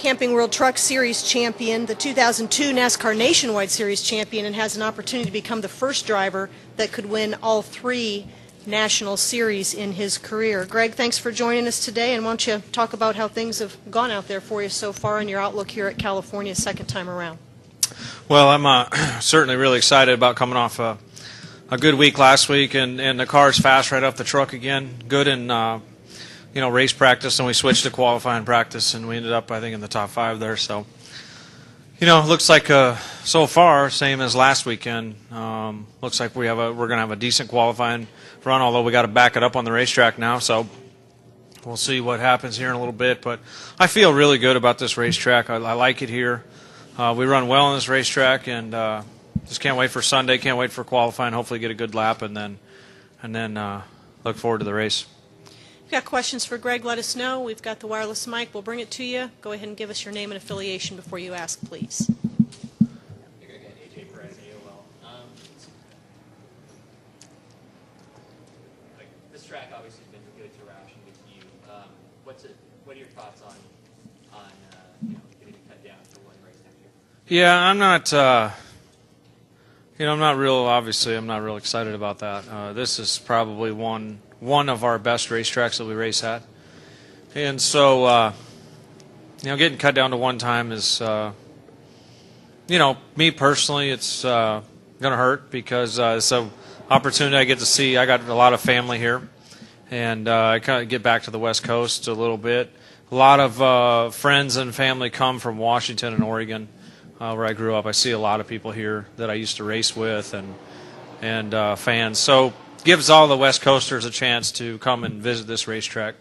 Camping World Truck Series champion, the 2002 NASCAR Nationwide Series champion, and has an opportunity to become the first driver that could win all 3 National Series in his career. Greg, thanks for joining us today, and why don't you talk about how things have gone out there for you so far and your outlook here at California's second time around. Well, I'm certainly really excited about coming off a good week last week, and the car's fast right off the truck again. Good in race practice, and we switched to qualifying practice, and we ended up, I think, in the top 5 there. So, looks like so far same as last weekend. Looks like we're going to have a decent qualifying run, although we got to back it up on the racetrack now. So we'll see what happens here in a little bit. But I feel really good about this racetrack. I like it here. We run well on this racetrack, and just can't wait for Sunday. Can't wait for qualifying. Hopefully, get a good lap, and then look forward to the race. If you've got questions for Greg, let us know. We've got the wireless mic. We'll bring it to you. Go ahead and give us your name and affiliation before you ask, please. This track obviously has been good to ration with you. What are your thoughts on getting it cut down to 1 race next year? Yeah, I'm not. I'm not real excited about that. This is probably one of our best racetracks that we race at, and so getting cut down to 1 time is, me personally, it's going to hurt because it's an opportunity I get to see. I got a lot of family here, and I kind of get back to the West Coast a little bit. A lot of friends and family come from Washington and Oregon, where I grew up. I see a lot of people here that I used to race with and fans. So gives all the West Coasters a chance to come and visit this racetrack.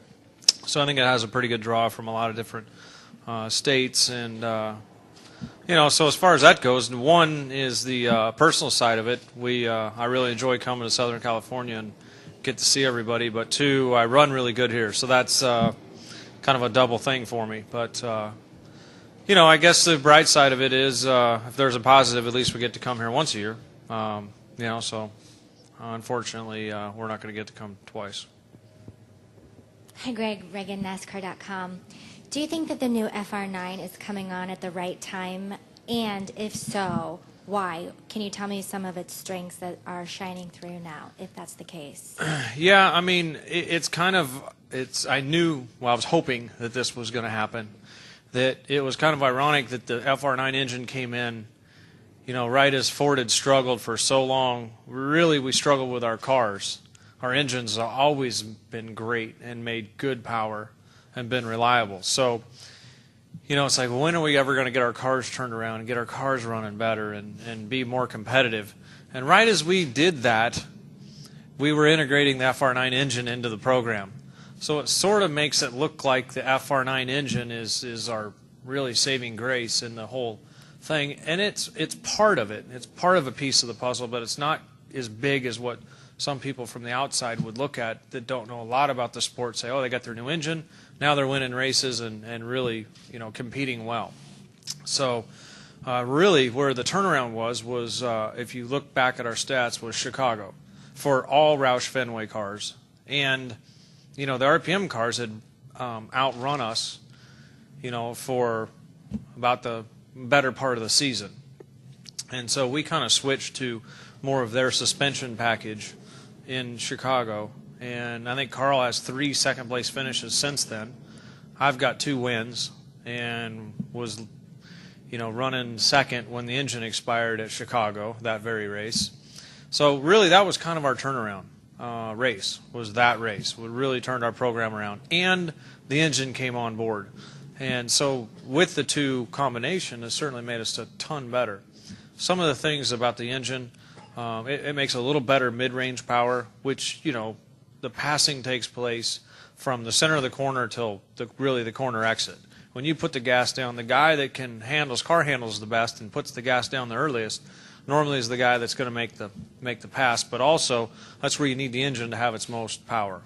So I think it has a pretty good draw from a lot of different states. And, so as far as that goes, one is the personal side of it. I really enjoy coming to Southern California and get to see everybody. But 2, I run really good here. So that's kind of a double thing for me. But, I guess the bright side of it is if there's a positive, at least we get to come here once a year. So unfortunately, we're not going to get to come twice. Hi, Greg. Reagan, NASCAR.com. Do you think that the new FR9 is coming on at the right time? And if so, why? Can you tell me some of its strengths that are shining through now, if that's the case? Yeah, I mean, I was hoping that this was going to happen. That it was kind of ironic that the FR9 engine came in, right as Ford had struggled for so long. Really, we struggled with our cars. Our engines have always been great and made good power and been reliable. So, it's like, when are we ever going to get our cars turned around and get our cars running better and be more competitive? And right as we did that, we were integrating the FR9 engine into the program. So it sort of makes it look like the FR9 engine is our really saving grace in the whole thing. And it's part of it. It's part of a piece of the puzzle, but it's not as big as what some people from the outside would look at that don't know a lot about the sport, say, oh, they got their new engine, now they're winning races and really, competing well. So really where the turnaround was if you look back at our stats, was Chicago for all Roush Fenway cars. And the RPM cars had outrun us, for about the better part of the season. And so we kind of switched to more of their suspension package in Chicago. And I think Carl has 3 second-place finishes since then. I've got 2 wins and was, running second when the engine expired at Chicago, that very race. So really that was kind of our turnaround. Race was that race. We really turned our program around, and the engine came on board. And so with the 2 combination, it certainly made us a ton better. Some of the things about the engine, it makes a little better mid-range power, which, the passing takes place from the center of the corner till really the corner exit. When you put the gas down, the guy that car handles the best and puts the gas down the earliest normally is the guy that's going to make the pass, but also that's where you need the engine to have its most power.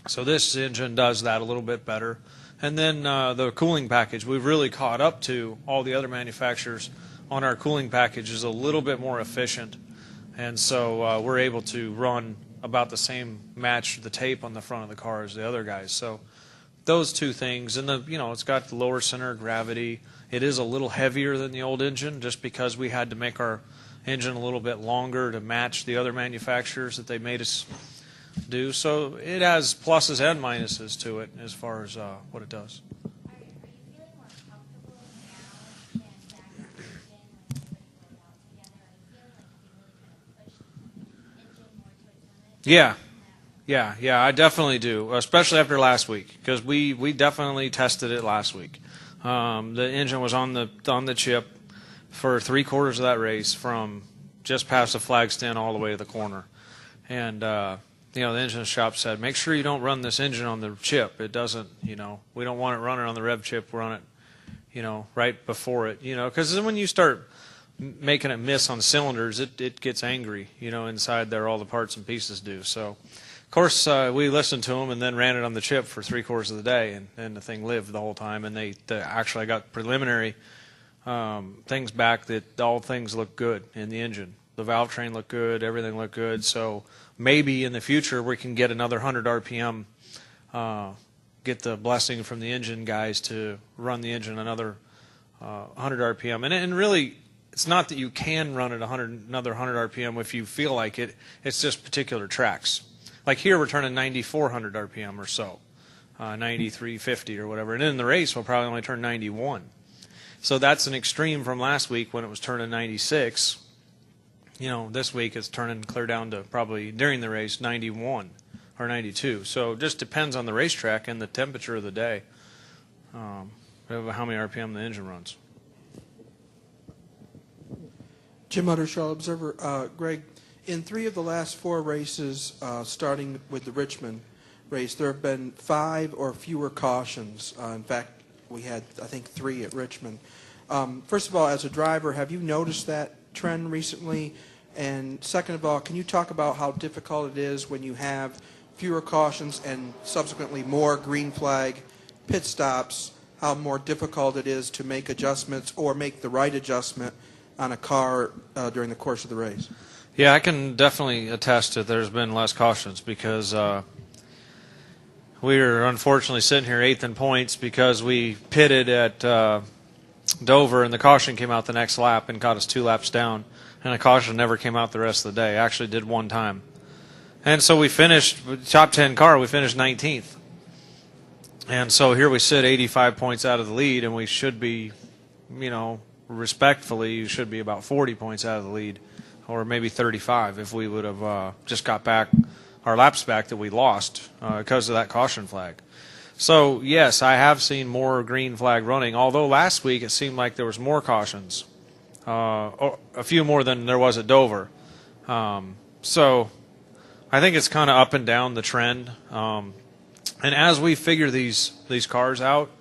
So this engine does that a little bit better. And then the cooling package, we've really caught up to all the other manufacturers on our cooling package, is a little bit more efficient. And so we're able to run about the same match the tape on the front of the car as the other guys. So those two things, and it's got the lower center of gravity. It is a little heavier than the old engine, just because we had to make our engine a little bit longer to match the other manufacturers that they made us do. So it has pluses and minuses to it as far as what it does. Are you feeling more comfortable now than back in the engine when you put it all together? Are you feeling like you really kind of pushed the engine more towards limit? Yeah, I definitely do, especially after last week, because we definitely tested it last week. The engine was on the chip for 3/4 of that race, from just past the flag stand all the way to the corner. And the engine shop said, make sure you don't run this engine on the chip. It doesn't, we don't want it running on the rev chip. Run it, right before it, because then when you start making it miss on cylinders, it gets angry, inside there, all the parts and pieces do. So, of course, we listened to them and then ran it on the chip for 3/4 of the day, and the thing lived the whole time. And actually, I got preliminary things back that all things look good in the engine. The valve train looked good, everything looked good. So maybe in the future we can get another 100 RPM, get the blessing from the engine guys to run the engine another 100 RPM. And really, it's not that you can run it another 100 RPM if you feel like it. It's just particular tracks. Like here, we're turning 9,400 RPM or so, 9,350 or whatever. And in the race, we'll probably only turn 91. So that's an extreme from last week when it was turning 96. This week it's turning clear down to probably, during the race, 91 or 92. So it just depends on the racetrack and the temperature of the day, how many RPM the engine runs. Jim Utter, Charlotte Observer. Greg, in 3 of the last 4 races, starting with the Richmond race, there have been 5 or fewer cautions. In fact, we had, I think, 3 at Richmond. First of all, as a driver, have you noticed that trend recently? And second of all, can you talk about how difficult it is when you have fewer cautions and subsequently more green flag pit stops, how more difficult it is to make adjustments or make the right adjustment on a car during the course of the race? Yeah, I can definitely attest that there's been less cautions, because we were unfortunately sitting here 8th in points because we pitted at Dover, and the caution came out the next lap and caught us 2 laps down, and the caution never came out the rest of the day. Actually did one time. And so we finished, top 10 car, we finished 19th. And so here we sit 85 points out of the lead, and we should be, respectfully, you should be about 40 points out of the lead, or maybe 35 if we would have just got back our laps back that we lost because of that caution flag. So, yes, I have seen more green flag running, although last week it seemed like there was more cautions, a few more than there was at Dover. So I think it's kind of up and down the trend. And as we figure these cars out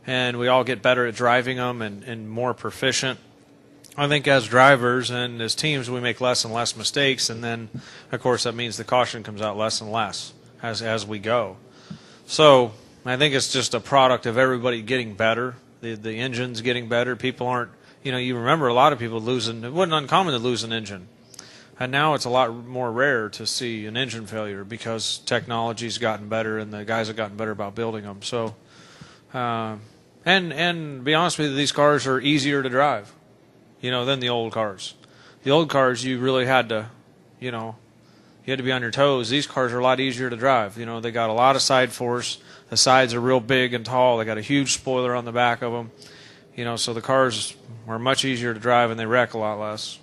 and we all get better at driving them and more proficient, I think as drivers and as teams we make less and less mistakes, and then, of course, that means the caution comes out less and less as we go. So I think it's just a product of everybody getting better, the engine's getting better. People aren't, you remember a lot of people losing. It wasn't uncommon to lose an engine. And now it's a lot more rare to see an engine failure because technology's gotten better and the guys have gotten better about building them. So, and to be honest with you, these cars are easier to drive, than the old cars. The old cars, you really had to, you had to be on your toes. These cars are a lot easier to drive. They got a lot of side force. The sides are real big and tall. They got a huge spoiler on the back of them. So the cars are much easier to drive and they wreck a lot less.